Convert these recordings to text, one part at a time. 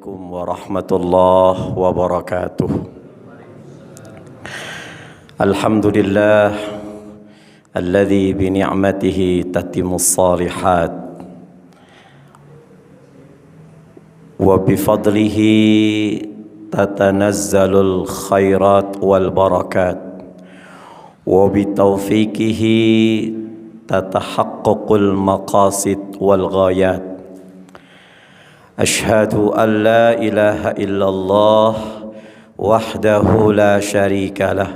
Assalamualaikum warahmatullahi wabarakatuh. Alhamdulillah alladzi bi ni'matihi tatimmus shalihat wa bi fadlihi tatanazzalul khairat wal barakat wa bi taufiqihi tatahaqqaqul maqasid wal ghayat. Ashhadu an la ilaha illallah wahdahu la syarika lah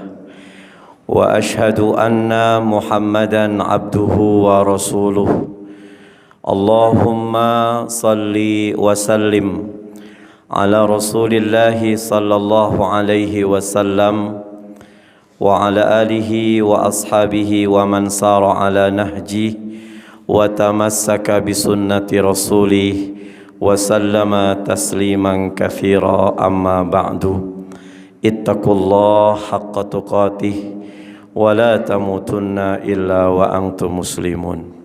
wa ashhadu anna Muhammadan abduhu wa rasuluh. Allahumma salli wa sallim ala Rasulillahi sallallahu alaihi wasallam wa ala alihi wa ashabihi wa man sara ala nahji wa tamassaka bi sunnati rasulih wa sallama tasliman katsira. Amma ba'du, ittaqullaha haqqa tuqatih wa la tamutunna illa wa antum muslimun.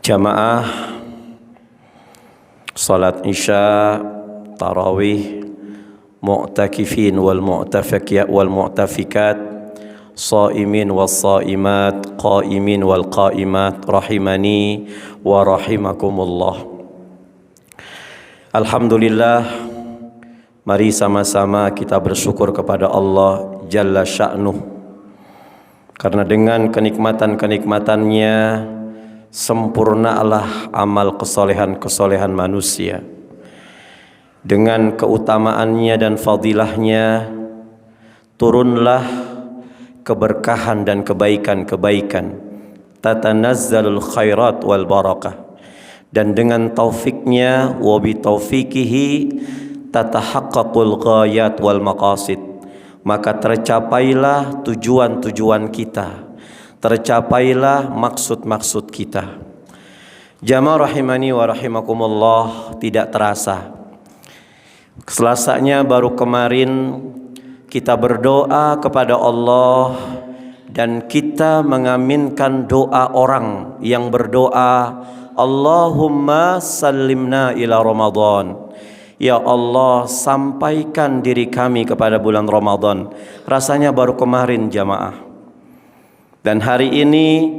Jamaah salat isya, tarawih, mu'takifin wal mu'tafikat, shaimin was shaimat, qaimin wal qaimat, rahimani wa rahimakumullah. Alhamdulillah, mari sama-sama kita bersyukur kepada Allah Jalla Sya'nuh, karena dengan kenikmatan-kenikmatannya sempurnalah amal kesolehan-kesolehan manusia. Dengan keutamaannya dan fadilahnya turunlah keberkahan dan kebaikan-kebaikan, tatanazzalul khairat wal barakah. Dan dengan taufiknya wa bi taufiqihi tatahaqqaqul ghayat wal maqasid, maka tercapailah tujuan-tujuan kita, tercapailah maksud-maksud kita. Jamaah rahimani wa rahimakumullah, tidak terasa Selasanya baru kemarin kita berdoa kepada Allah dan kita mengaminkan doa orang yang berdoa, Allahumma sallimna ila Ramadan. Ya Allah, sampaikan diri kami kepada bulan Ramadan. Rasanya baru kemarin jamaah. Dan hari ini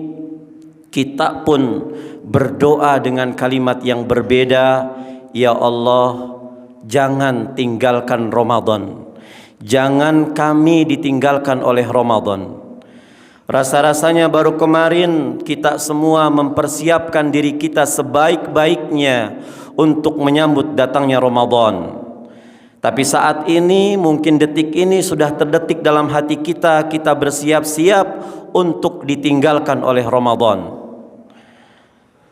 kita pun berdoa dengan kalimat yang berbeda. Ya Allah, jangan tinggalkan Ramadan. Jangan kami ditinggalkan oleh Ramadan. Rasa-rasanya baru kemarin kita semua mempersiapkan diri kita sebaik-baiknya untuk menyambut datangnya Ramadan. Tapi saat ini, mungkin detik ini sudah terdetik dalam hati kita, kita bersiap-siap untuk ditinggalkan oleh Ramadan.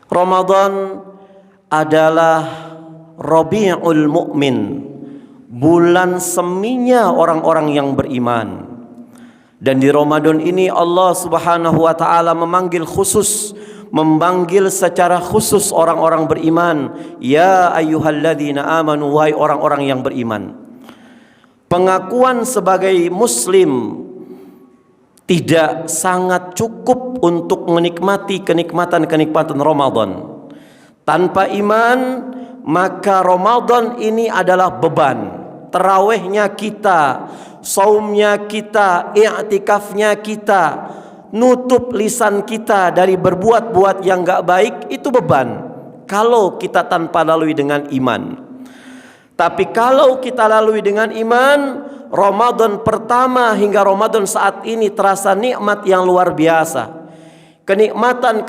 Ramadan adalah Rabiul Mu'min, bulan seminya orang-orang yang beriman. Dan di Ramadan ini Allah Subhanahu wa taala memanggil secara khusus orang-orang beriman. Ya ayyuhalladzina amanu, wahai orang-orang yang beriman. Pengakuan sebagai muslim tidak sangat cukup untuk menikmati kenikmatan-kenikmatan Ramadan. Tanpa iman, maka Ramadan ini adalah beban. Tarawihnya kita, saumnya kita, i'tikafnya kita, nutup lisan kita dari berbuat-buat yang gak baik, itu beban kalau kita tanpa lalui dengan iman. Tapi kalau kita lalui dengan iman, Ramadan pertama hingga Ramadan saat ini terasa nikmat yang luar biasa. Kenikmatan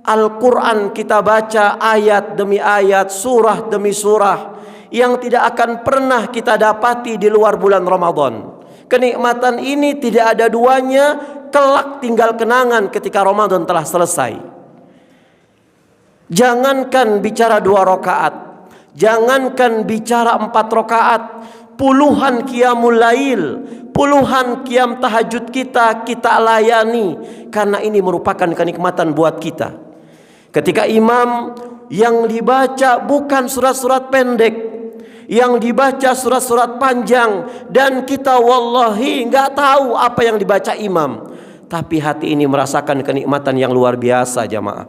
Al-Quran kita baca ayat demi ayat, surah demi surah, yang tidak akan pernah kita dapati di luar bulan Ramadan. Kenikmatan ini tidak ada duanya, kelak tinggal kenangan ketika Ramadan telah selesai. Jangankan bicara 2 rakaat, jangankan bicara 4 rakaat, puluhan qiyamul lail, puluhan qiyam tahajud kita layani, karena ini merupakan kenikmatan buat kita. Ketika imam yang dibaca bukan surat-surat pendek, yang dibaca surat-surat panjang, dan kita wallahi nggak tahu apa yang dibaca imam, tapi hati ini merasakan kenikmatan yang luar biasa jamaah.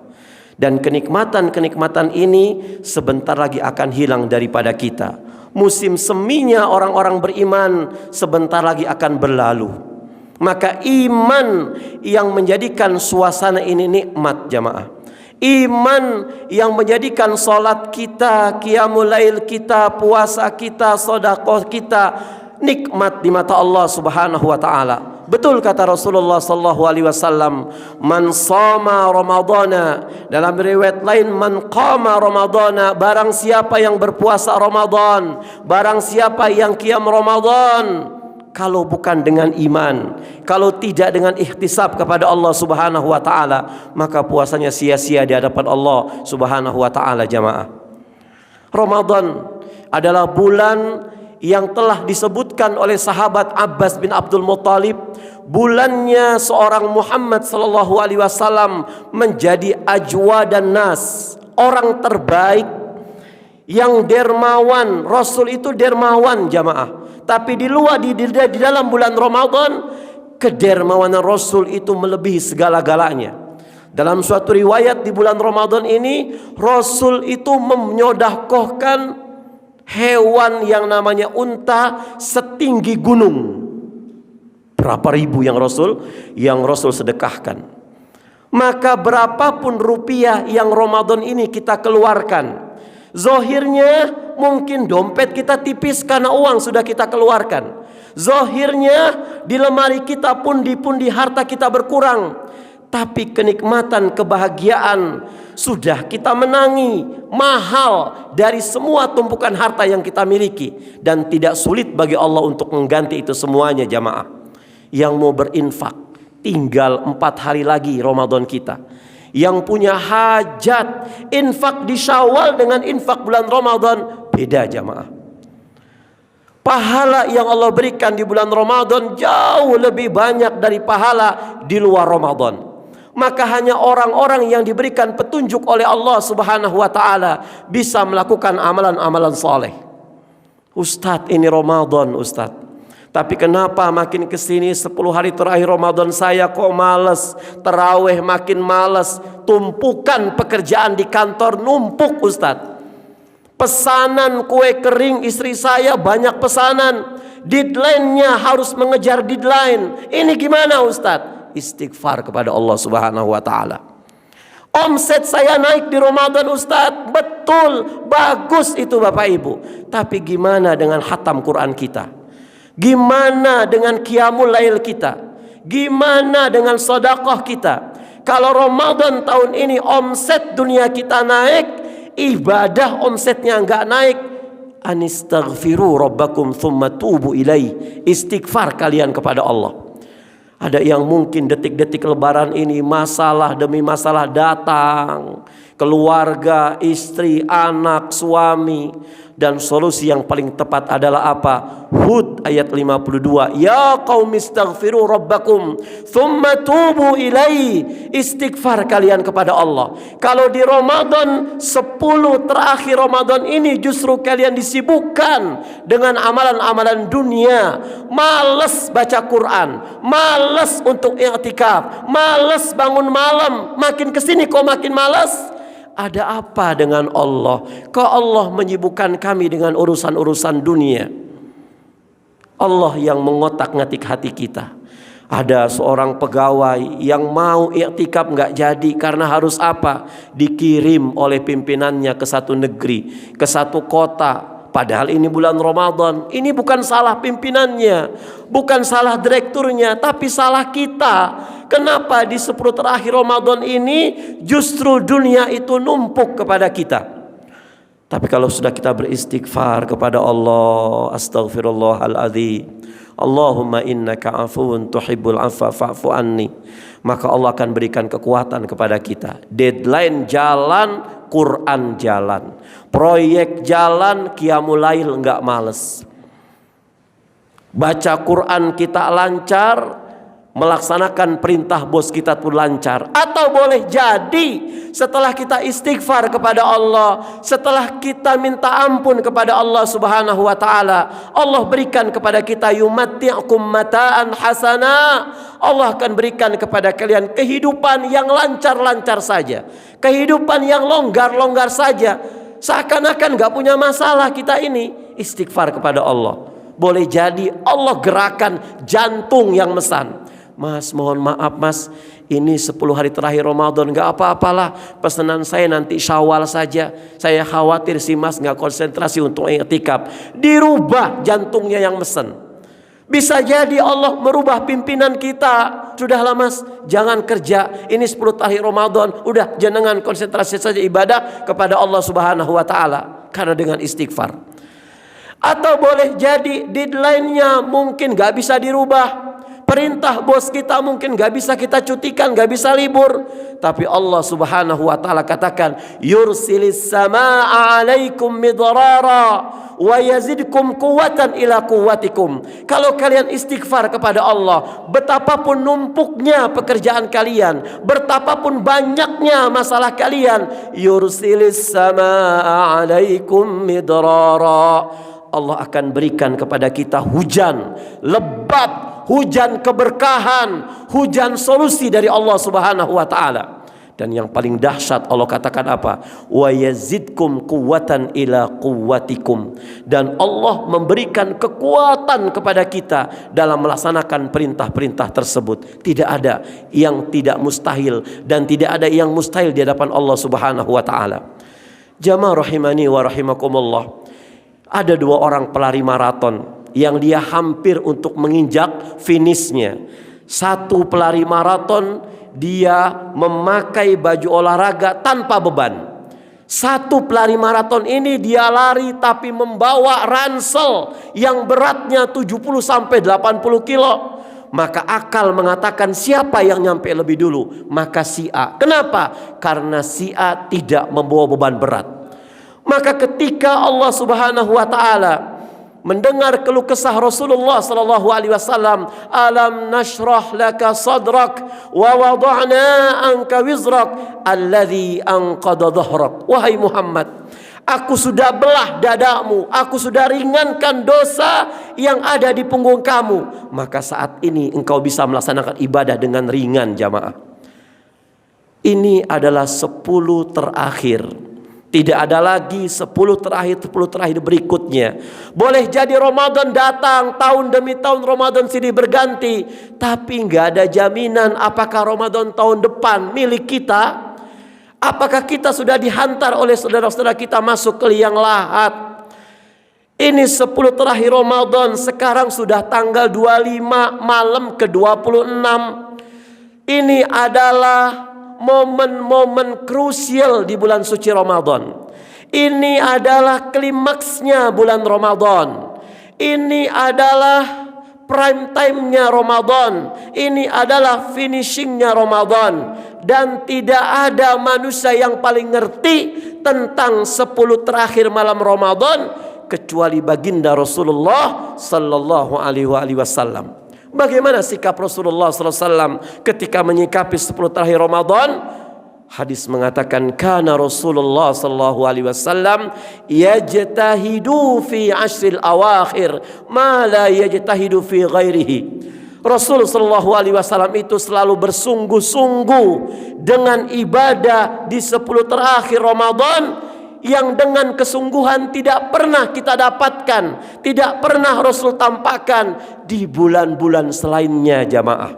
Dan kenikmatan-kenikmatan ini sebentar lagi akan hilang daripada kita. Musim seminya orang-orang beriman sebentar lagi akan berlalu. Maka iman yang menjadikan suasana ini nikmat jamaah. Iman yang menjadikan solat kita, qiyamul lail kita, puasa kita, sedekah kita nikmat di mata Allah Subhanahu wa taala. Betul kata Rasulullah sallallahu alaihi wasallam, man shoma ramadhana, dalam riwayat lain man qama ramadhana, barang siapa yang berpuasa Ramadan, barang siapa yang qiyam Ramadan, kalau bukan dengan iman, kalau tidak dengan ihtisab kepada Allah Subhanahu wa taala, maka puasanya sia-sia di hadapan Allah Subhanahu wa taala jamaah. Ramadan adalah bulan yang telah disebutkan oleh sahabat Abbas bin Abdul Muttalib, bulannya seorang Muhammad sallallahu alaihi wasallam menjadi ajwa dan nas, orang terbaik yang dermawan. Rasul itu dermawan jamaah. Tapi di dalam bulan Ramadan, kedermawanan Rasul itu melebihi segala-galanya. Dalam suatu riwayat di bulan Ramadan ini, Rasul itu menyodakohkan hewan yang namanya unta setinggi gunung. Berapa ribu yang Rasul sedekahkan. Maka berapapun rupiah yang Ramadan ini kita keluarkan, zahirnya mungkin dompet kita tipis karena uang sudah kita keluarkan. Zahirnya di lemari kita pundi-pundi harta kita berkurang. Tapi kenikmatan, kebahagiaan sudah kita menangi, mahal dari semua tumpukan harta yang kita miliki. Dan tidak sulit bagi Allah untuk mengganti itu semuanya jamaah. Yang mau berinfak, tinggal 4 hari lagi Ramadan kita. Yang punya hajat, infak di Syawal dengan infak bulan Ramadan beda jamaah. Pahala yang Allah berikan di bulan Ramadan jauh lebih banyak dari pahala di luar Ramadan. Maka hanya orang-orang yang diberikan petunjuk oleh Allah Subhanahu wa taala bisa melakukan amalan-amalan saleh. Ustadz, ini Ramadan Ustadz, tapi kenapa makin kesini 10 hari terakhir Ramadan saya kok malas, taraweh makin malas, tumpukan pekerjaan di kantor numpuk Ustadz. Pesanan kue kering istri saya banyak pesanan, deadline-nya harus mengejar deadline. Ini gimana Ustadz? Istighfar kepada Allah Subhanahu wa taala. Omset saya naik di Ramadan Ustadz, betul, bagus itu Bapak Ibu. Tapi gimana dengan khatam Quran kita? Gimana dengan qiyamul lail kita? Gimana dengan sedekah kita? Kalau Ramadan tahun ini omset dunia kita naik, ibadah omsetnya enggak naik, anistaghfiru rabbakum thumma tubu ilaih. Istighfar kalian kepada Allah. Ada yang mungkin detik-detik lebaran ini masalah demi masalah datang, keluarga, istri, anak, suami, dan solusi yang paling tepat adalah apa? Hud ayat 52. Ya qaumi istaghfiru rabbakum thumma tubu ilaihi. Istighfar kalian kepada Allah. Kalau di Ramadan 10 terakhir Ramadan ini justru kalian disibukkan dengan amalan-amalan dunia, malas baca Quran, malas untuk i'tikaf, malas bangun malam, makin kesini kok makin malas. Ada apa dengan Allah? Kok Allah menyibukkan kami dengan urusan-urusan dunia? Allah yang mengotak-ngatik hati kita. Ada seorang pegawai yang mau i'tikaf nggak jadi karena harus apa? Dikirim oleh pimpinannya ke satu negeri, ke satu kota. Padahal ini bulan Ramadan. Ini bukan salah pimpinannya, bukan salah direkturnya, tapi salah kita. Kenapa di 10 terakhir Ramadan ini justru dunia itu numpuk kepada kita? Tapi kalau sudah kita beristighfar kepada Allah, astaghfirullahaladzim, Allahumma innaka afuun tuhibbul afwa fa'fu anni, maka Allah akan berikan kekuatan kepada kita. Deadline jalan, Quran jalan, proyek jalan, qiyamul lail enggak males. Baca Quran kita lancar, melaksanakan perintah bos kita pun lancar. Atau boleh jadi setelah kita istighfar kepada Allah, setelah kita minta ampun kepada Allah Subhanahu wa taala, Allah berikan kepada kita yumatti'ukum mata'an hasana. Allah akan berikan kepada kalian kehidupan yang lancar-lancar saja, kehidupan yang longgar-longgar saja, seakan-akan gak punya masalah kita ini. Istighfar kepada Allah, boleh jadi Allah gerakan jantung yang mesan. Mas, mohon maaf mas, ini 10 hari terakhir Ramadan, gak apa-apalah, pesanan saya nanti Syawal saja. Saya khawatir si mas gak konsentrasi untuk i'tikaf. Dirubah jantungnya yang mesen. Bisa jadi Allah merubah pimpinan kita. Sudahlah mas, jangan kerja, ini 10 terakhir Ramadan, udah jenengan konsentrasi saja ibadah kepada Allah Subhanahu wa ta'ala, karena dengan istighfar. Atau boleh jadi deadline-nya mungkin gak bisa dirubah. Perintah bos kita mungkin gak bisa kita cutikan, gak bisa libur. Tapi Allah Subhanahu wa ta'ala katakan, yursilis samaa'a alaikum midrara wa yazidkum quwwatan ila quwwatikum. Kalau kalian istighfar kepada Allah, betapapun numpuknya pekerjaan kalian, betapapun banyaknya masalah kalian, yursilis samaa'a alaikum midrara, Allah akan berikan kepada kita hujan lebat, hujan keberkahan, hujan solusi dari Allah Subhanahu wa ta'ala. Dan yang paling dahsyat Allah katakan apa? Wa yazidkum quwwatan ila quwwatikum. Dan Allah memberikan kekuatan kepada kita dalam melaksanakan perintah-perintah tersebut. Tidak ada yang tidak mustahil, dan tidak ada yang mustahil di hadapan Allah Subhanahu wa ta'ala. Jamaah rahimani wa rahimakumullah. Ada 2 orang pelari maraton yang dia hampir untuk menginjak finishnya. Satu pelari maraton dia memakai baju olahraga tanpa beban. Satu pelari maraton ini dia lari tapi membawa ransel yang beratnya 70 sampai 80 kilo. Maka akal mengatakan siapa yang nyampe lebih dulu? Maka si A. Kenapa? Karena si A tidak membawa beban berat. Maka ketika Allah Subhanahu wa ta'ala mendengar keluh kesah Rasulullah sallallahu alaihi wasallam, alam nashrah laka sadrak wa wada'na anka wizrak alladhi anqadha dhahrak. Wahai Muhammad, aku sudah belah dadamu, aku sudah ringankan dosa yang ada di punggung kamu. Maka saat ini engkau bisa melaksanakan ibadah dengan ringan. Jamaah, ini adalah 10 terakhir. Tidak ada lagi 10 terakhir berikutnya. Boleh jadi Ramadan datang, tahun demi tahun Ramadan silih berganti, tapi nggak ada jaminan apakah Ramadan tahun depan milik kita. Apakah kita sudah dihantar oleh saudara-saudara kita masuk ke liang lahat. Ini 10 terakhir Ramadan, sekarang sudah tanggal 25 malam ke-26. Ini adalah momen-momen krusial di bulan suci Ramadan. Ini adalah klimaksnya bulan Ramadan. Ini adalah prime time-nya Ramadan. Ini adalah finishing-nya Ramadan. Dan tidak ada manusia yang paling ngerti tentang 10 terakhir malam Ramadan kecuali baginda Rasulullah sallallahu alaihi wasallam. Bagaimana sikap Rasulullah SAW ketika menyikapi 10 terakhir Ramadan? Hadis mengatakan, kana Rasulullah SAW yajtahidu fi ashril awakhir ma la yajtahidu fi ghairihi. Rasul SAW itu selalu bersungguh-sungguh dengan ibadah di 10 terakhir Ramadan yang dengan kesungguhan tidak pernah kita dapatkan, tidak pernah Rasul tampakkan di bulan-bulan selainnya. Jamaah,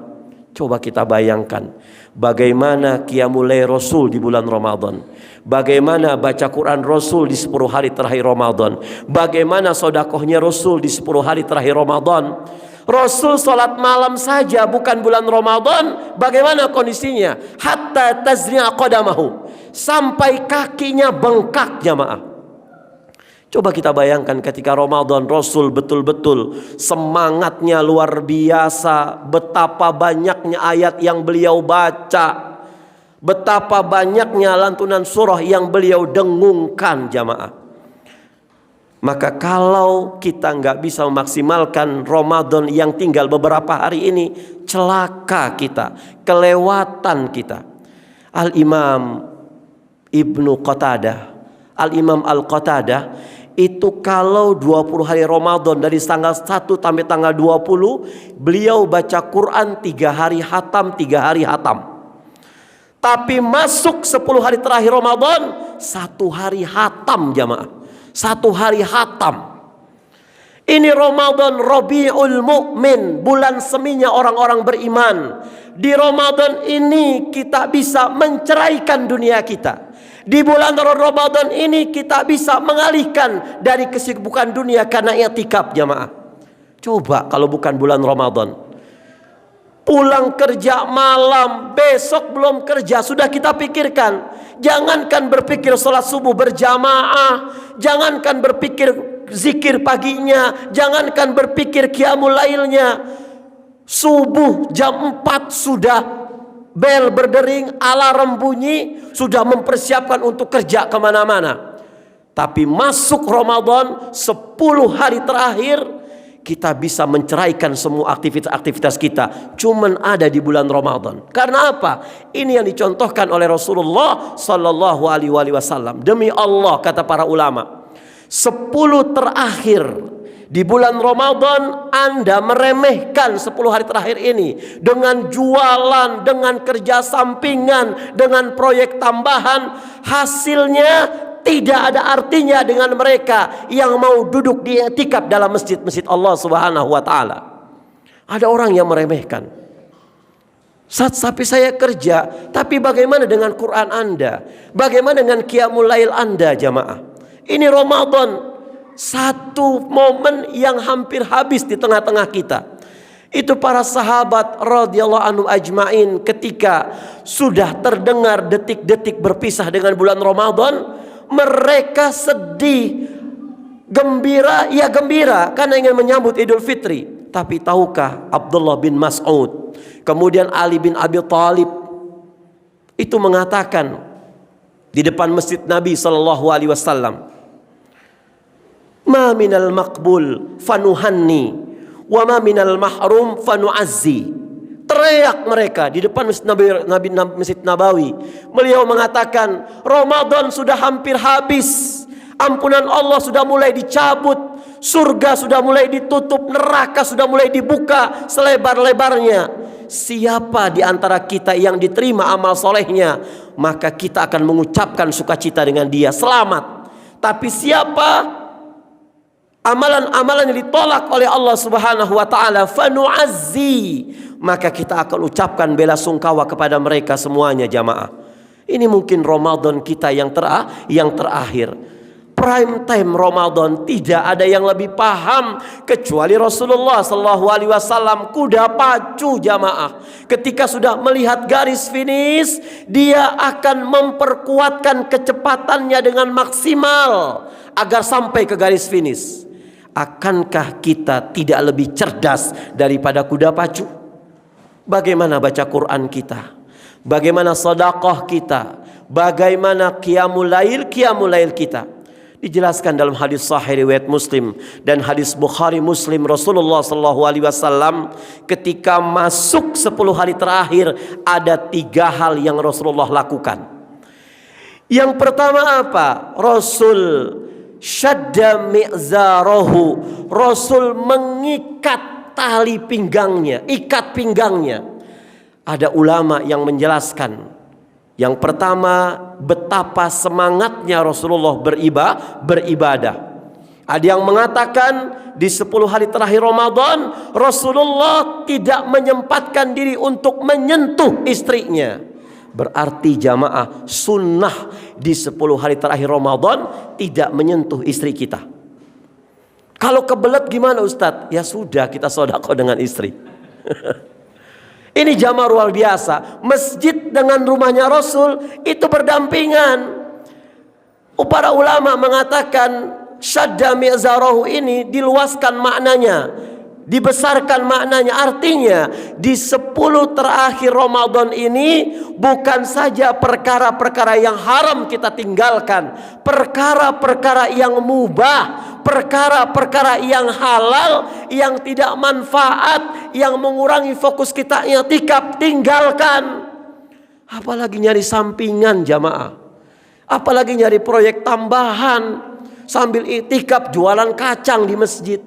coba kita bayangkan bagaimana qiyamul lail Rasul di bulan Ramadan, bagaimana baca Quran Rasul di 10 hari terakhir Ramadan, bagaimana sedekahnya Rasul di 10 hari terakhir Ramadan. Rasul salat malam saja bukan bulan Ramadan, bagaimana kondisinya? Hatta tazri'a qadamahu, sampai kakinya bengkak. Jamaah, coba kita bayangkan ketika Ramadan Rasul betul-betul semangatnya luar biasa. Betapa banyaknya ayat yang beliau baca, betapa banyaknya lantunan surah yang beliau dengungkan. Jamaah, Maka kalau kita nggak bisa memaksimalkan Ramadan yang tinggal beberapa hari ini, celaka kita, kelewatan kita. Al-Imam Ibnu Qatadah, Al-Imam Al-Qatadah itu kalau 20 hari Ramadan dari tanggal 1 sampai tanggal 20, beliau baca Quran 3 hari hatam, 3 hari hatam. Tapi masuk 10 hari terakhir Ramadan, 1 hari hatam jamaah. 1 hari hatam. Ini Ramadan Rabiul Mukmin, bulan seminya orang-orang beriman. Di Ramadan ini kita bisa menceraikan dunia kita. Di bulan Ramadan ini kita bisa mengalihkan dari kesibukan dunia karena i'tikaf jamaah. Coba kalau bukan bulan Ramadan, pulang kerja malam, besok belum kerja sudah kita pikirkan. Jangankan berpikir sholat subuh berjamaah, jangankan berpikir zikir paginya, jangankan berpikir qiyamul lailnya. Subuh jam 4 sudah bel berdering, alarm bunyi, sudah mempersiapkan untuk kerja kemana-mana. Tapi masuk Ramadan 10 hari terakhir, kita bisa menceraikan semua aktivitas-aktivitas kita. Cuman ada di bulan Ramadan. Karena apa? Ini yang dicontohkan oleh Rasulullah Sallallahu Alaihi Wasallam. Demi Allah, kata para ulama, 10 terakhir di bulan Ramadan Anda meremehkan 10 hari terakhir ini dengan jualan, dengan kerja sampingan, dengan proyek tambahan, hasilnya tidak ada artinya dengan mereka yang mau duduk di i'tikaf dalam masjid-masjid Allah Subhanahu wa taala. Ada orang yang meremehkan. Tapi saya kerja, tapi bagaimana dengan Quran Anda? Bagaimana dengan qiyamul lail Anda jamaah? Ini Ramadan, satu momen yang hampir habis di tengah-tengah kita. Itu para sahabat radhiyallahu anhum ajmain ketika sudah terdengar detik-detik berpisah dengan bulan Ramadan, mereka sedih, gembira, ya gembira karena ingin menyambut Idul Fitri. Tapi tahukah Abdullah bin Mas'ud, kemudian Ali bin Abi Thalib itu mengatakan di depan masjid Nabi sallallahu alaihi wasallam, "Ma minal maqbul fanuhanni wa ma minal mahrum fanu'azzi." Teriak mereka di depan Masjid Nabawi. Beliau mengatakan, Ramadan sudah hampir habis, ampunan Allah sudah mulai dicabut, surga sudah mulai ditutup, neraka sudah mulai dibuka selebar-lebarnya. Siapa di antara kita yang diterima amal solehnya, maka kita akan mengucapkan sukacita dengan dia, selamat. Tapi siapa amalan-amalan yang ditolak oleh Allah Subhanahu wa taala, fanu'azzi, maka kita akan ucapkan bela sungkawa kepada mereka semuanya jamaah. Ini mungkin Ramadan kita yang terakhir. Prime time Ramadan, tidak ada yang lebih paham kecuali Rasulullah sallallahu alaihi wasallam. Kuda pacu jamaah. Ketika sudah melihat garis finish, dia akan memperkuatkan kecepatannya dengan maksimal agar sampai ke garis finish. Akankah kita tidak lebih cerdas daripada kuda pacu? Bagaimana baca Quran kita? Bagaimana sedekah kita? Bagaimana qiyamul lail kita? Dijelaskan dalam hadis sahih riwayat Muslim dan hadis Bukhari Muslim, Rasulullah sallallahu alaihi wasallam ketika masuk 10 hari terakhir ada 3 hal yang Rasulullah lakukan. Yang pertama apa? Rasul syadda mi'zarahu. Rasul mengikat tali pinggangnya, ikat pinggangnya. Ada ulama yang menjelaskan, yang pertama betapa semangatnya Rasulullah beribadah. Ada yang mengatakan di 10 hari terakhir Ramadan Rasulullah tidak menyempatkan diri untuk menyentuh istrinya. Berarti jamaah, sunnah di 10 hari terakhir Ramadan tidak menyentuh istri kita. Kalau kebelet gimana Ustadz? Ya sudah, kita sedekah dengan istri. Ini jamaah luar biasa. Masjid dengan rumahnya Rasul itu berdampingan. Para ulama mengatakan syadda mi'zarahu ini diluaskan maknanya, dibesarkan maknanya. Artinya di 10 terakhir Ramadan ini bukan saja perkara-perkara yang haram kita tinggalkan, perkara-perkara yang mubah, perkara-perkara yang halal, yang tidak manfaat, yang mengurangi fokus kita i'tikaf, tinggalkan. Apalagi nyari sampingan jamaah, apalagi nyari proyek tambahan, sambil i'tikaf jualan kacang di masjid,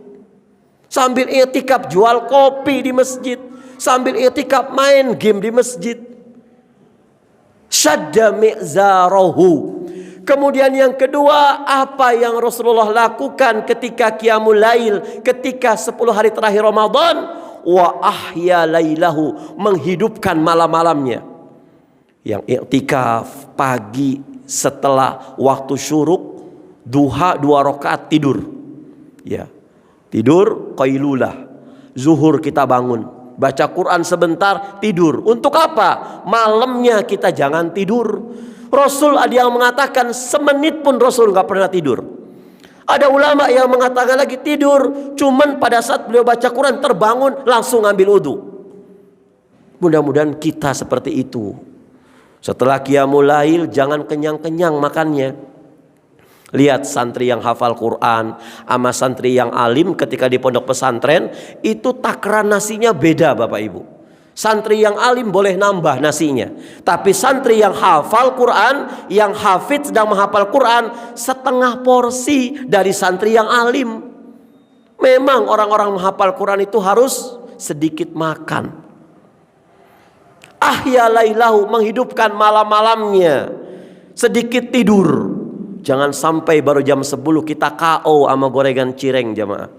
sambil i'tikaf jual kopi di masjid, sambil i'tikaf main game di masjid. Syadda mi'zarahu. Kemudian yang kedua, apa yang Rasulullah lakukan ketika qiyamul lail, ketika 10 hari terakhir Ramadan? Wa ahya lailahu, menghidupkan malam-malamnya. Yang i'tikaf pagi setelah waktu syuruk, duha 2 rakaat tidur. Ya. Tidur qailulah. Zuhur kita bangun, baca Quran sebentar, tidur. Untuk apa? Malamnya kita jangan tidur. Rasul ada yang mengatakan semenit pun Rasul nggak pernah tidur. Ada ulama yang mengatakan lagi tidur cuman pada saat beliau baca Quran terbangun langsung ambil wudu. Mudah-mudahan kita seperti itu. Setelah qiyamul lail jangan kenyang-kenyang makannya. Lihat santri yang hafal Quran sama santri yang alim ketika di pondok pesantren, itu takaran nasinya beda Bapak Ibu. Santri yang alim boleh nambah nasinya, tapi santri yang hafal Quran, yang hafidz sedang menghafal Quran, setengah porsi dari santri yang alim. Memang orang-orang menghafal Quran itu harus sedikit makan. Ahya lailahu, menghidupkan malam-malamnya, sedikit tidur. Jangan sampai baru jam 10 kita KO sama gorengan cireng jamaah,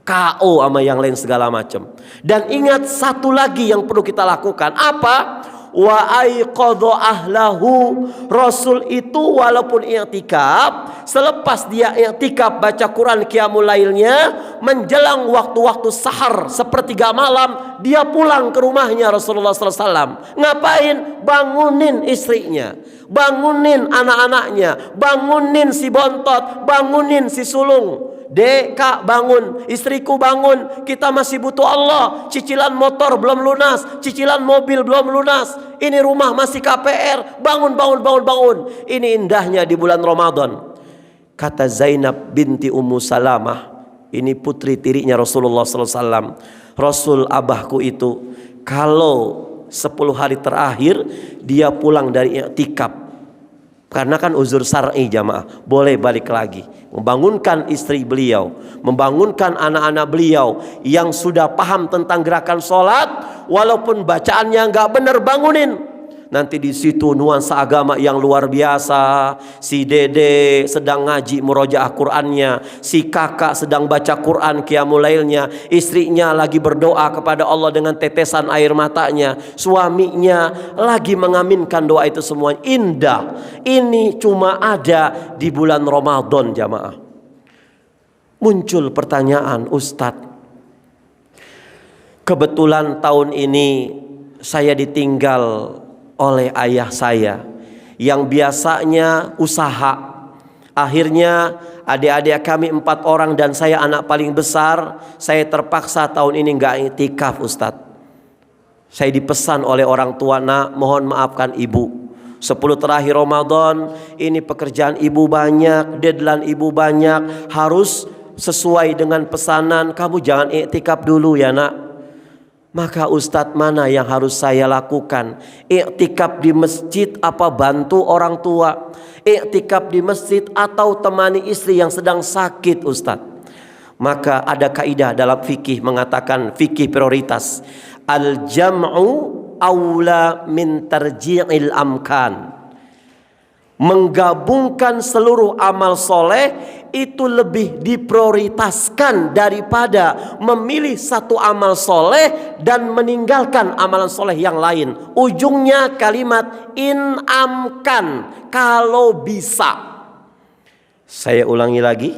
KO sama yang lain segala macam. Dan ingat satu lagi yang perlu kita lakukan, apa? Wa aiqadha ahlahu. Rasul itu walaupun i'tikaf, selepas dia i'tikaf baca Quran qiyamul lailnya, menjelang waktu-waktu sahar sepertiga malam, dia pulang ke rumahnya Rasulullah SAW. Ngapain? Bangunin istrinya, bangunin anak-anaknya, bangunin si bontot, bangunin si sulung. Dek, Kak, bangun, istriku bangun, kita masih butuh Allah. Cicilan motor belum lunas, cicilan mobil belum lunas, ini rumah masih KPR. Bangun, bangun, bangun, bangun. Ini indahnya di bulan Ramadan. Kata Zainab binti Ummu Salamah, ini putri tirinya Rasulullah SAW. Rasul abahku itu kalau 10 hari terakhir dia pulang dari i'tikaf, karena kan uzur syar'i jamaah, boleh balik lagi, membangunkan istri beliau, membangunkan anak-anak beliau yang sudah paham tentang gerakan sholat, walaupun bacaannya nggak benar, bangunin. Nanti di situ nuansa agama yang luar biasa. Si dede sedang ngaji murojaah Qur'annya, si kakak sedang baca Quran qiyamul lailnya, istrinya lagi berdoa kepada Allah dengan tetesan air matanya, suaminya lagi mengaminkan doa itu semua. Indah. Ini cuma ada di bulan Ramadan jamaah. Muncul pertanyaan, Ustadz, kebetulan tahun ini saya ditinggal oleh ayah saya yang biasanya usaha. Akhirnya adik-adik kami 4 orang dan saya anak paling besar. Saya terpaksa tahun ini nggak i'tikaf Ustadz. Saya dipesan oleh orang tua, nak mohon maafkan ibu, 10 terakhir Ramadan ini pekerjaan ibu banyak, deadline ibu banyak, harus sesuai dengan pesanan, kamu jangan i'tikaf dulu ya nak. Maka Ustadz, mana yang harus saya lakukan? I'tikaf di masjid apa bantu orang tua? I'tikaf di masjid atau temani istri yang sedang sakit Ustadz? Maka ada kaidah dalam fikih mengatakan, fikih prioritas, al-jam'u aula min tarji'il amkan. Menggabungkan seluruh amal soleh itu lebih diprioritaskan daripada memilih satu amal soleh dan meninggalkan amalan soleh yang lain. Ujungnya kalimat in amkan, kalau bisa. Saya ulangi lagi,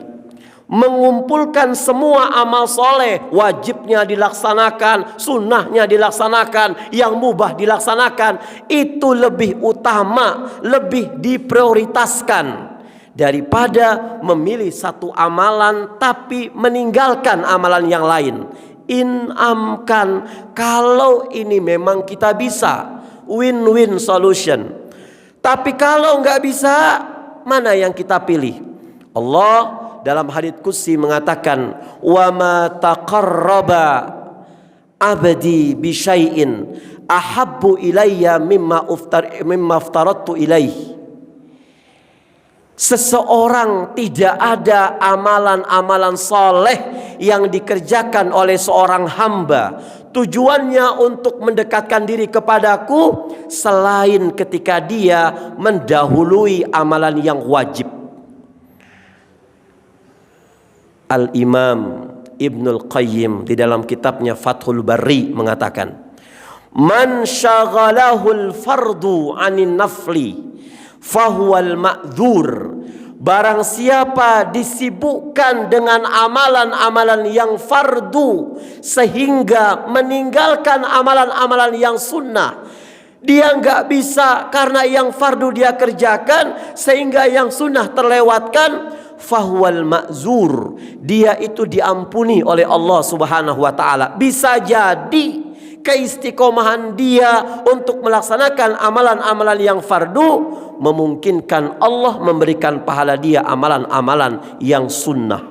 mengumpulkan semua amal soleh, wajibnya dilaksanakan, sunnahnya dilaksanakan, yang mubah dilaksanakan, itu lebih utama, lebih diprioritaskan daripada memilih satu amalan tapi meninggalkan amalan yang lain. In amkan, kalau ini memang kita bisa, win-win solution. Tapi kalau nggak bisa, mana yang kita pilih? Allah dalam hadits qudsi mengatakan, wa ma taqarraba abdi bi syai'in ahabbu ilayya mimma aftaradtu ilaih. Seseorang tidak ada amalan-amalan soleh yang dikerjakan oleh seorang hamba tujuannya untuk mendekatkan diri kepadaku selain ketika dia mendahului amalan yang wajib. Al-Imam Ibnul Qayyim di dalam kitabnya Fathul Bari mengatakan, man syaghalahul fardu anin nafli fahuwal ma'dzur. Barang siapa disibukkan dengan amalan-amalan yang fardu sehingga meninggalkan amalan-amalan yang sunnah, dia nggak bisa karena yang fardu dia kerjakan sehingga yang sunnah terlewatkan, fahuwal ma'zur, dia itu diampuni oleh Allah Subhanahu wa taala. Bisa jadi keistiqomahan dia untuk melaksanakan amalan-amalan yang fardu memungkinkan Allah memberikan pahala dia amalan-amalan yang sunnah.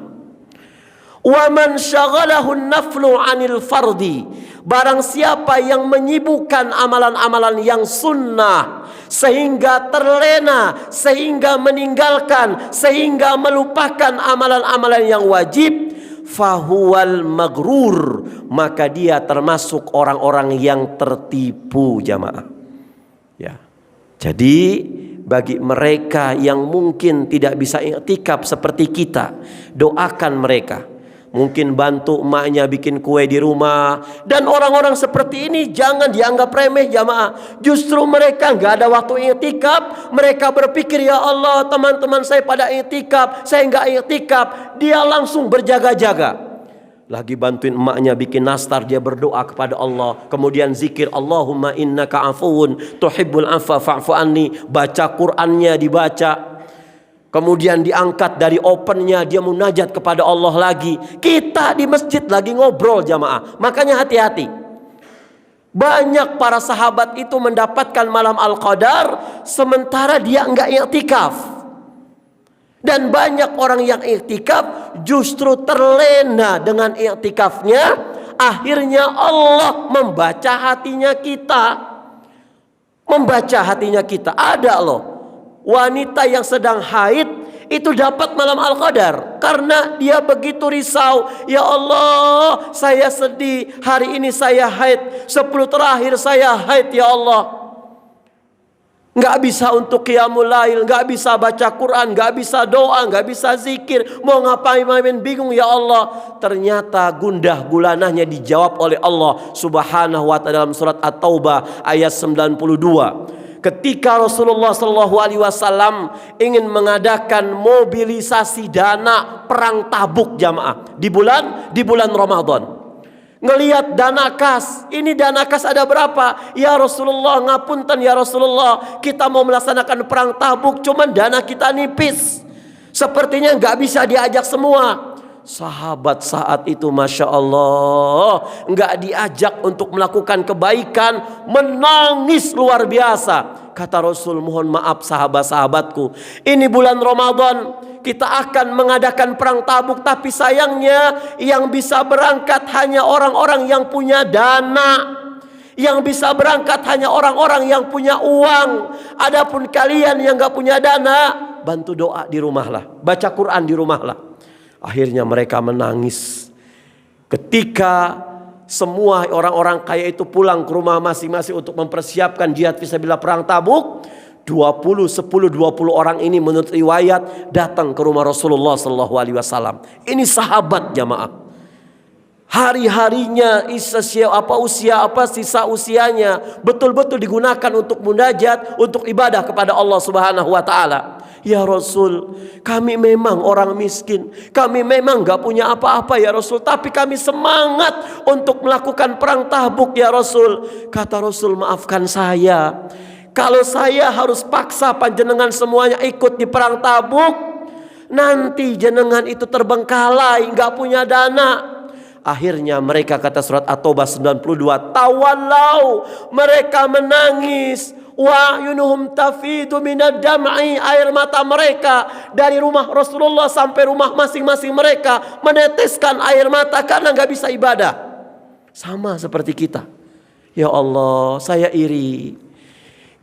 Wa man syaghalahu an-naflu 'anil fardi, barang siapa yang menyibukkan amalan-amalan yang sunnah sehingga terlena, sehingga meninggalkan, sehingga melupakan amalan-amalan yang wajib, fahuwal maghrur, maka dia termasuk orang-orang yang tertipu, jamaah. Ya. Jadi bagi mereka yang mungkin tidak bisa iktikaf seperti kita, doakan mereka. Mungkin bantu emaknya bikin kue di rumah. Dan orang-orang seperti ini jangan dianggap remeh, jamaah. Justru mereka nggak ada waktu iktikaf. Mereka berpikir, ya Allah, teman-teman saya pada iktikaf, saya nggak iktikaf. Dia langsung berjaga-jaga. Lagi bantuin emaknya bikin nastar, dia berdoa kepada Allah. Kemudian zikir, Allahumma innaka afuwun tuhibbul afwa fa'fu anni. Baca Qur'annya dibaca. Kemudian diangkat dari opennya, dia munajat kepada Allah lagi. Kita di masjid lagi ngobrol, jamaah. Makanya hati-hati. Banyak para sahabat itu mendapatkan malam Al-Qadar sementara dia enggak i'tikaf. Dan banyak orang yang i'tikaf justru terlena dengan i'tikafnya. Akhirnya Allah membaca hatinya kita. Membaca hatinya kita. Ada loh wanita yang sedang haid itu dapat malam Al-Qadar karena dia begitu risau. Ya Allah, saya sedih, hari ini saya haid, 10 terakhir saya haid, ya Allah. Nggak bisa untuk qiyamul lail, nggak bisa baca Quran, nggak bisa doa, nggak bisa zikir, mau ngapain bingung, ya Allah. Ternyata gundah gulanahnya dijawab oleh Allah Subhanahu wa ta'ala dalam surat At-Taubah ayat 92. Ketika Rasulullah SAW ingin mengadakan mobilisasi dana perang Tabuk, jamaah, di bulan Ramadan. Ngelihat dana kas, ini dana kas ada berapa? Ya Rasulullah, ngapunten ya Rasulullah, kita mau melaksanakan perang Tabuk, cuman dana kita nipis. Sepertinya nggak bisa diajak semua. Sahabat saat itu Masya Allah nggak diajak untuk melakukan kebaikan, menangis luar biasa. Kata Rasul, mohon maaf sahabat-sahabatku, ini bulan Ramadan kita akan mengadakan perang Tabuk, tapi sayangnya yang bisa berangkat hanya orang-orang yang punya dana. Yang bisa berangkat hanya orang-orang yang punya uang. Adapun kalian yang gak punya dana, bantu doa di rumah lah, baca Quran di rumah lah. Akhirnya mereka menangis ketika semua orang-orang kaya itu pulang ke rumah masing-masing untuk mempersiapkan jihad fisabilillah perang Tabuk. 20 orang ini menurut riwayat datang ke rumah Rasulullah SAW. Ini sahabat, jamaah. Hari-harinya sisa usianya betul-betul digunakan untuk munajat, untuk ibadah kepada Allah Subhanahu wa taala. Ya Rasul, kami memang orang miskin, kami memang gak punya apa-apa ya Rasul, tapi kami semangat untuk melakukan perang Tabuk ya Rasul. Kata Rasul, maafkan saya, kalau saya harus paksa panjenengan semuanya ikut di perang Tabuk, nanti jenengan itu terbengkalai, gak punya dana. Akhirnya mereka, kata surat At-Taubah 92, tawallau, mereka menangis. wa ayunuhum tafidu minad dam'i, air mata mereka dari rumah Rasulullah sampai rumah masing-masing mereka meneteskan air mata karena nggak bisa ibadah. Sama seperti kita. Ya Allah, saya iri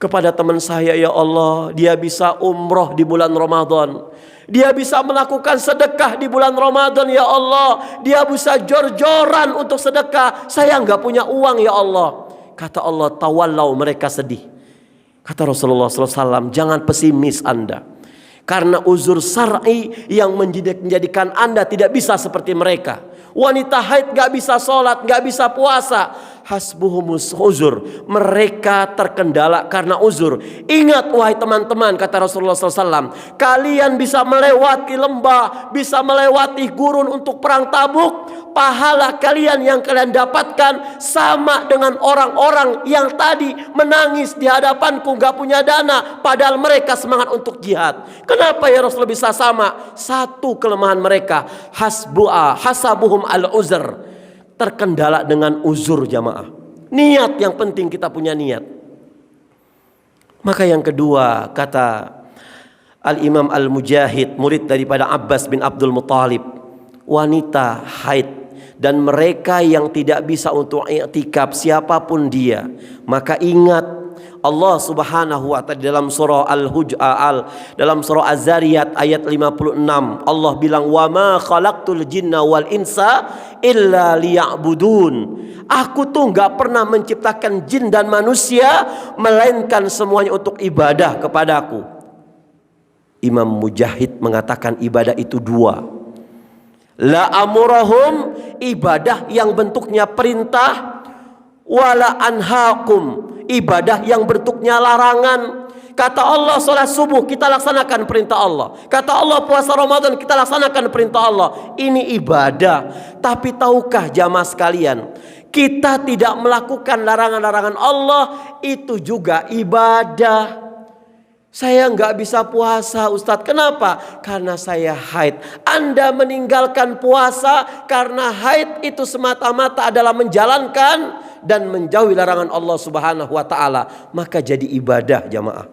kepada teman saya. Ya Allah, dia bisa umroh di bulan Ramadan, dia bisa melakukan sedekah di bulan Ramadan. Ya Allah, dia bisa jor-joran untuk sedekah, saya nggak punya uang. Ya Allah, kata Allah, tawallau, mereka sedih. Kata Rasulullah SAW, jangan pesimis Anda, karena uzur syar'i yang menjadikan Anda tidak bisa seperti mereka. Wanita haid gak bisa sholat, gak bisa puasa. Hasbuhumus uzur, mereka terkendala karena uzur. Ingat wahai teman-teman, kata Rasulullah SAW, kalian bisa melewati lembah, bisa melewati gurun untuk perang Tabuk. Pahala kalian yang kalian dapatkan sama dengan orang-orang yang tadi menangis di hadapanku gak punya dana, padahal mereka semangat untuk jihad. Kenapa ya Rasul bisa sama? Satu kelemahan mereka, hasabuhum al-uzr, terkendala dengan uzur jamaah. Niat yang penting, kita punya niat. Maka yang kedua, kata Al-Imam Al-Mujahid, murid daripada Abbas bin Abdul Muttalib, wanita haid dan mereka yang tidak bisa untuk i'tikaf siapapun dia, maka ingat Allah Subhanahu wa ta'ala dalam surah dalam surah Az-Zariyat ayat 56, Allah bilang, wa ma khalaqtul jinna wal insa illa liya'budun. Aku tuh gak pernah menciptakan jin dan manusia melainkan semuanya untuk ibadah kepadaku. Imam Mujahid mengatakan ibadah itu dua. La amurahum, ibadah yang bentuknya perintah, wala anhaakum, ibadah yang bentuknya larangan. Kata Allah sholat subuh, kita laksanakan perintah Allah. Kata Allah puasa Ramadan, kita laksanakan perintah Allah. Ini ibadah. Tapi tahukah jamaah sekalian, kita tidak melakukan larangan-larangan Allah, itu juga ibadah. Saya nggak bisa puasa Ustadz. Kenapa? Karena saya haid. Anda meninggalkan puasa karena haid, itu semata-mata adalah menjalankan dan menjauhi larangan Allah Subhanahu wa ta'ala. Maka jadi ibadah jamaah.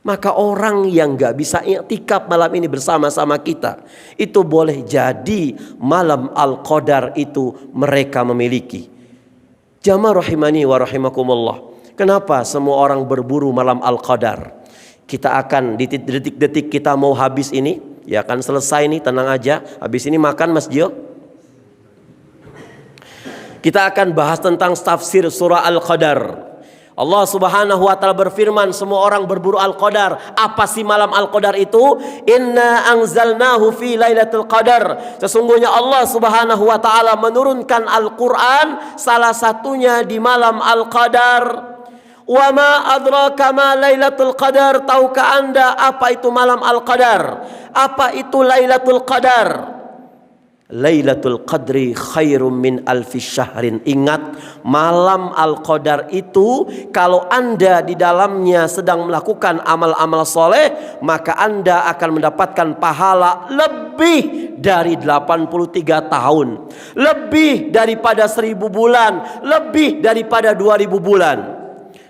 Maka orang yang nggak bisa i'tikaf malam ini bersama-sama kita, itu boleh jadi malam Al-Qadar itu mereka memiliki. Jamaah rahimani wa rahimakumullah. Kenapa semua orang berburu malam Al-Qadar? Kita akan di detik-detik kita mau habis ini, ya akan selesai nih, tenang aja. Habis ini makan Mas Gio. Kita akan bahas tentang tafsir surah Al-Qadar. Allah Subhanahu wa ta'ala berfirman, semua orang berburu Al-Qadar. Apa sih malam Al-Qadar itu? Inna anzalnahu fi lailatul qadar. Sesungguhnya Allah Subhanahu wa ta'ala menurunkan Al-Quran salah satunya di malam Al-Qadar. Wa ma adraka ma lailatul qadar, tahukah Anda apa itu malam Al-Qadar? Apa itu Lailatul Qadar? Lailatul Qadri khairum min alfi syahrin. Ingat, malam Al-Qadar itu kalau Anda di dalamnya sedang melakukan amal-amal soleh, maka Anda akan mendapatkan pahala lebih dari 83 tahun, lebih daripada 1000 bulan, lebih daripada 2000 bulan.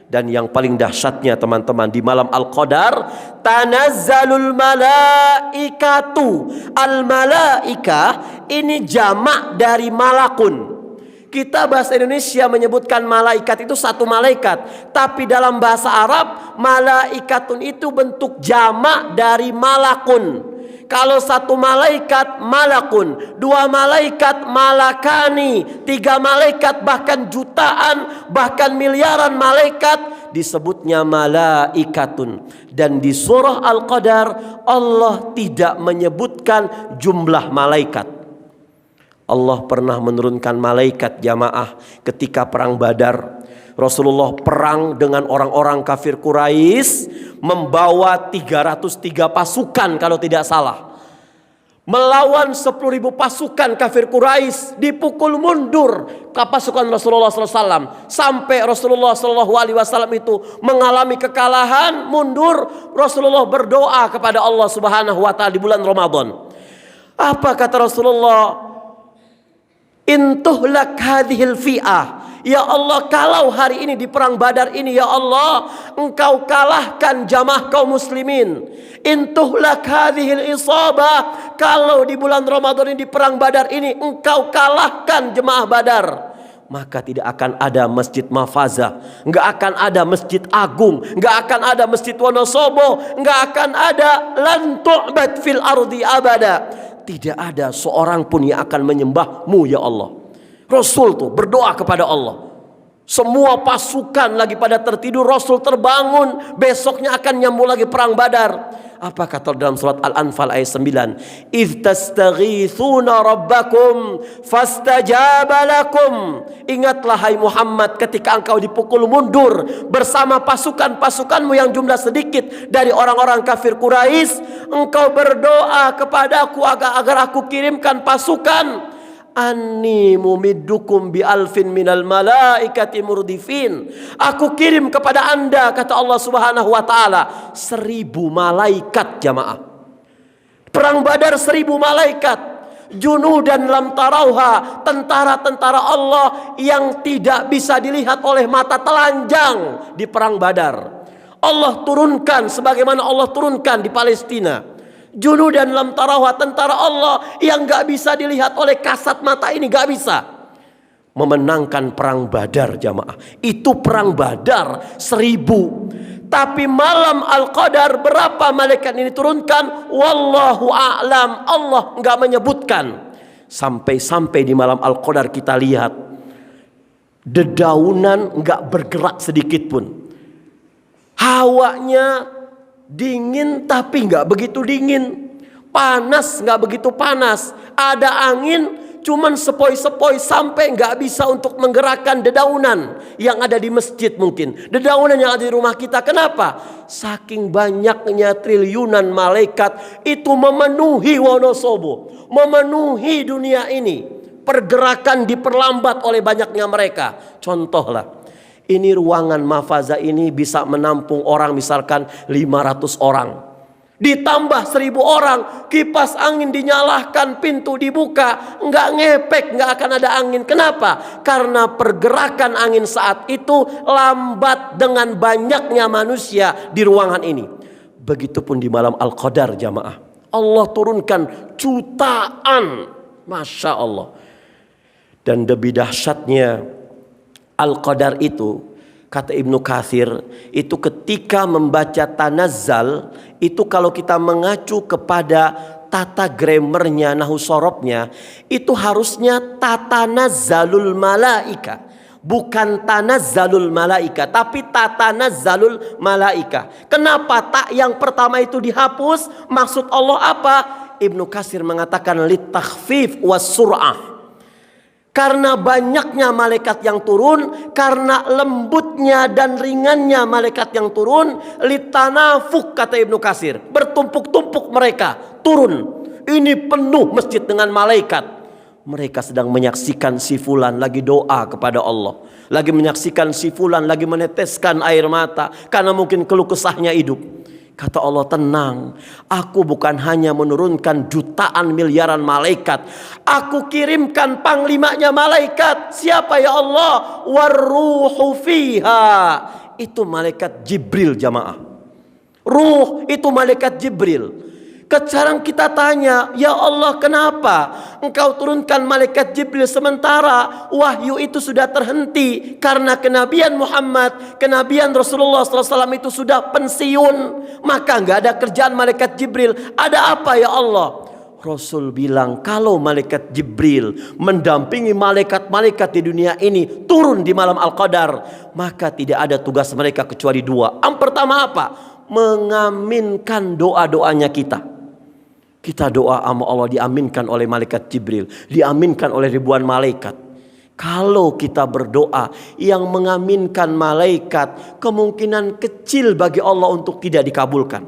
Dan yang paling dahsyatnya teman-teman, di malam Al-Qadar tanazzalul malaikatu. Al-malaikah ini jamak dari malakun. Kita bahasa Indonesia menyebutkan malaikat itu satu malaikat, tapi dalam bahasa Arab malaikatun itu bentuk jamak dari malakun. Kalau satu malaikat malakun, dua malaikat malakani, tiga malaikat bahkan jutaan, bahkan miliaran malaikat disebutnya malaikatun. Dan di surah Al-Qadar Allah tidak menyebutkan jumlah malaikat. Allah pernah menurunkan malaikat jamaah ketika perang Badar. Rasulullah perang dengan orang-orang kafir Quraisy, membawa 303 pasukan kalau tidak salah, melawan 10.000 pasukan kafir Quraisy. Dipukul mundur ke pasukan Rasulullah SAW sampai Rasulullah SAW itu mengalami kekalahan, mundur. Rasulullah berdoa kepada Allah Subhanahu wa ta'ala di bulan Ramadan. Apa kata Rasulullah? Intuhlak hadhil fi'ah, Ya Allah, kalau hari ini di perang Badar ini, ya Allah, Engkau kalahkan jamaah kaum muslimin. Intuhlak hadhil isabah, kalau di bulan Ramadan ini, di perang Badar ini, Engkau kalahkan jemaah Badar, maka tidak akan ada masjid Mafazah, nggak akan ada masjid Agung, nggak akan ada masjid Wonosobo, nggak akan ada lan tu'bad fil ardi abada. Tidak ada seorang pun yang akan menyembahmu, ya Allah. Rasul tuh berdoa kepada Allah. Semua pasukan lagi pada tertidur, Rasul terbangun, besoknya akan nyambung lagi perang Badar. Apa kata dalam surat Al-Anfal ayat 9? "Idz tastaghitsuna rabbakum fastajaba lakum." Ingatlah hai Muhammad, ketika engkau dipukul mundur bersama pasukan-pasukanmu yang jumlah sedikit dari orang-orang kafir Quraisy, engkau berdoa kepadaku agar aku kirimkan pasukan. Anni mumiddukum bi alfin minal malaikati murdifin. Aku kirim kepada anda, kata Allah subhanahu wa ta'ala, 1000 malaikat jamaah. Perang Badar 1000 malaikat. Junudan lam tarauha, tentara-tentara Allah yang tidak bisa dilihat oleh mata telanjang di perang Badar. Allah turunkan sebagaimana Allah turunkan di Palestina. Junudan lam tarawha, tentara Allah yang gak bisa dilihat oleh kasat mata ini, gak bisa memenangkan perang Badar jamaah. Itu perang Badar 1000. Tapi malam Al-Qadar berapa malaikat ini turunkan? Wallahu a'lam, Allah gak menyebutkan. Sampai-sampai di malam Al-Qadar kita lihat dedaunan gak bergerak sedikit pun. Hawanya dingin tapi nggak begitu dingin, panas nggak begitu panas, ada angin cuman sepoi-sepoi, sampai nggak bisa untuk menggerakkan dedaunan yang ada di masjid, mungkin dedaunan yang ada di rumah kita. Kenapa? Saking banyaknya triliunan malaikat itu memenuhi Wonosobo, memenuhi dunia ini. Pergerakan diperlambat oleh banyaknya mereka. Contohlah, ini ruangan Mafazah ini bisa menampung orang misalkan 500 orang. Ditambah 1000 orang, kipas angin dinyalahkan, pintu dibuka, nggak ngepek, nggak akan ada angin. Kenapa? Karena pergerakan angin saat itu lambat dengan banyaknya manusia di ruangan ini. Begitupun di malam Al-Qadar jamaah. Allah turunkan jutaan. Masya Allah. Dan lebih dahsyatnya Al-Qadar itu, kata Ibnu Katsir, itu ketika membaca tanazzal, itu kalau kita mengacu kepada tata grammarnya, nahu sorobnya, itu harusnya tatanazzalul malaika. Bukan tanazzalul malaika, tapi tatanazzalul malaika. Kenapa tak yang pertama itu dihapus? Maksud Allah apa? Ibnu Katsir mengatakan litakhfif was sur'ah. Karena banyaknya malaikat yang turun, karena lembutnya dan ringannya malaikat yang turun, litanafuk, kata Ibnu Katsir, bertumpuk-tumpuk mereka turun. Ini penuh masjid dengan malaikat. Mereka sedang menyaksikan si fulan lagi doa kepada Allah, lagi menyaksikan si fulan lagi meneteskan air mata karena mungkin keluh kesahnya hidup. Kata Allah, tenang, aku bukan hanya menurunkan jutaan miliaran malaikat, aku kirimkan panglimanya malaikat. Siapa ya Allah? Warruhu fiha. Itu malaikat Jibril jamaah. Ruh itu malaikat Jibril. Sekarang kita tanya, ya Allah, kenapa engkau turunkan malaikat Jibril sementara wahyu itu sudah terhenti? Karena kenabian Muhammad, kenabian Rasulullah SAW itu sudah pensiun, maka nggak ada kerjaan malaikat Jibril. Ada apa ya Allah? Rasul bilang, kalau malaikat Jibril mendampingi malaikat-malaikat di dunia ini turun di malam Al-Qadar, maka tidak ada tugas mereka kecuali 2. Yang pertama apa? Mengaminkan doa-doanya kita. Kita doa sama Allah diaminkan oleh malaikat Jibril, diaminkan oleh ribuan malaikat. Kalau kita berdoa yang mengaminkan malaikat, kemungkinan kecil bagi Allah untuk tidak dikabulkan.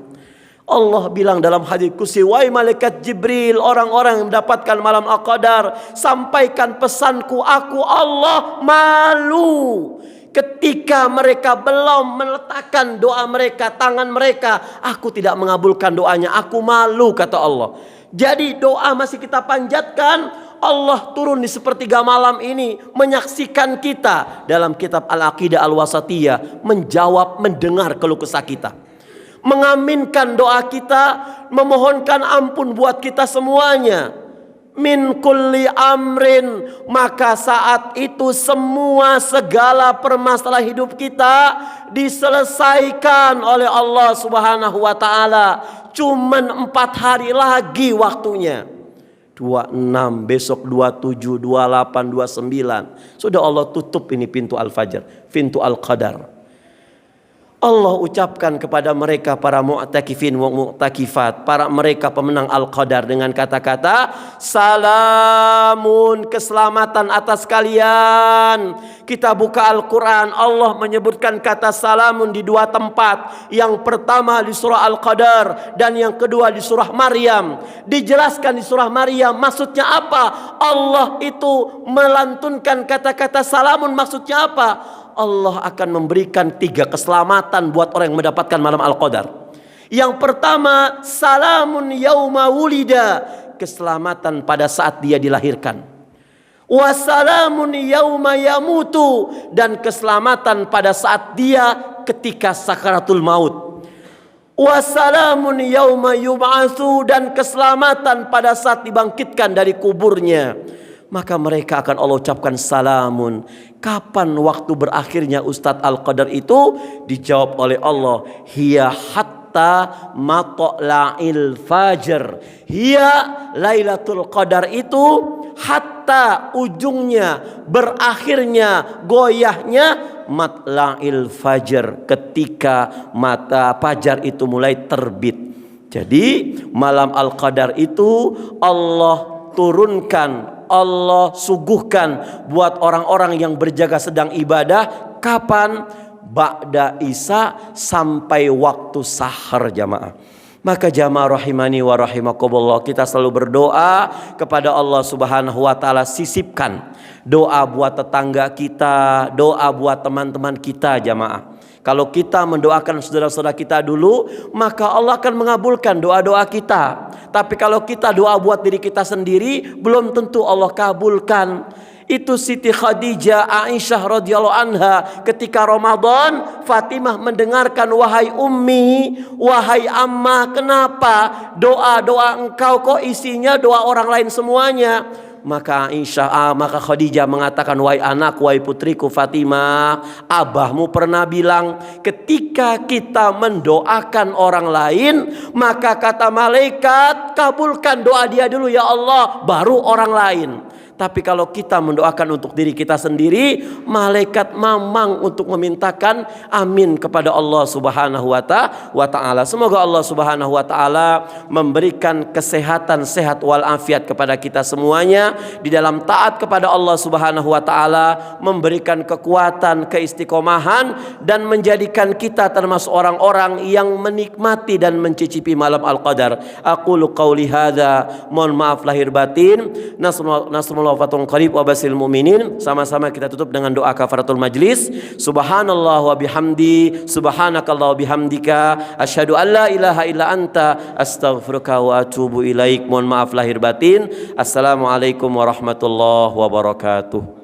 Allah bilang dalam hadits qudsi, wahai malaikat Jibril, orang-orang yang mendapatkan malam Al-Qadar, sampaikan pesanku, aku Allah malu ketika mereka belum meletakkan doa mereka, tangan mereka, aku tidak mengabulkan doanya, aku malu, kata Allah. Jadi doa masih kita panjatkan, Allah turun di sepertiga malam ini menyaksikan kita dalam kitab Al-Aqidah Al-Wasatiyah, menjawab, mendengar keluh kesah kita, mengaminkan doa kita, memohonkan ampun buat kita semuanya. Min kulli amrin, maka saat itu semua segala permasalahan hidup kita diselesaikan oleh Allah Subhanahu wa taala. Cuman 4 hari lagi waktunya. 26, besok 27, 28, 29. Sudah Allah tutup ini pintu Al-Fajr, pintu Al-Qadar. Allah ucapkan kepada mereka para mu'takifin wa mu'takifat, para mereka pemenang Al-Qadar dengan kata-kata salamun, keselamatan atas kalian. Kita buka Al-Quran, Allah menyebutkan kata salamun di 2 tempat. Yang pertama di surah Al-Qadar dan yang kedua di surah Maryam. Dijelaskan di surah Maryam maksudnya apa? Allah itu melantunkan kata-kata salamun, maksudnya apa? Allah akan memberikan 3 keselamatan buat orang yang mendapatkan malam Al-Qadar. Yang pertama, salamun yauma wulida, keselamatan pada saat dia dilahirkan. Wassalamun yauma yamutu, dan keselamatan pada saat dia ketika sakaratul maut. Wassalamun yauma yub'atsu, dan keselamatan pada saat dibangkitkan dari kuburnya. Maka mereka akan Allah ucapkan salamun. Kapan waktu berakhirnya Ustadz Al-Qadar itu? Dijawab oleh Allah, hiya hatta matla'il fajr. Hiya Lailatul Qadar itu hatta, ujungnya, berakhirnya, goyahnya matla'il fajr, ketika mata fajar itu mulai terbit. Jadi malam Al-Qadar itu Allah turunkan, Allah suguhkan buat orang-orang yang berjaga sedang ibadah. Kapan? Ba'da Isya sampai waktu sahar jamaah. Maka jamaah rahimani wa rahimakumullah, kita selalu berdoa kepada Allah Subhanahu wa taala, sisipkan doa buat tetangga kita, doa buat teman-teman kita jamaah. Kalau kita mendoakan saudara-saudara kita dulu, maka Allah akan mengabulkan doa-doa kita. Tapi kalau kita doa buat diri kita sendiri, belum tentu Allah kabulkan. Itu Siti Khadijah Aisyah radhiyallahu anha ketika Ramadan, Fatimah mendengarkan, wahai ummi, wahai ammah, kenapa doa-doa engkau kok isinya doa orang lain semuanya? Maka Khadijah mengatakan, wahai anak, wahai putriku Fatimah, abahmu pernah bilang, ketika kita mendoakan orang lain, maka kata malaikat, kabulkan doa dia dulu ya Allah, baru orang lain. Tapi kalau kita mendoakan untuk diri kita sendiri, malaikat mamang untuk memintakan amin kepada Allah Subhanahu wa ta'ala. Semoga Allah Subhanahu wa ta'ala memberikan kesehatan, sehat walafiat kepada kita semuanya di dalam taat kepada Allah Subhanahu wa ta'ala, memberikan kekuatan, keistiqomahan, dan menjadikan kita termasuk orang-orang yang menikmati dan mencicipi malam Al-Qadar. Aqulu qauli hadza, mohon maaf lahir batin. Nasrullah fatun qarib wa basil mu'minin. Sama-sama kita tutup dengan doa kafaratul majlis. Subhanallah wa bihamdi, subhanakallah wa bihamdika, asyhadu an la ilaha illa anta, astaghfiruka wa atubu ilaik. Mohon maaf lahir batin. Assalamualaikum warahmatullahi wabarakatuh.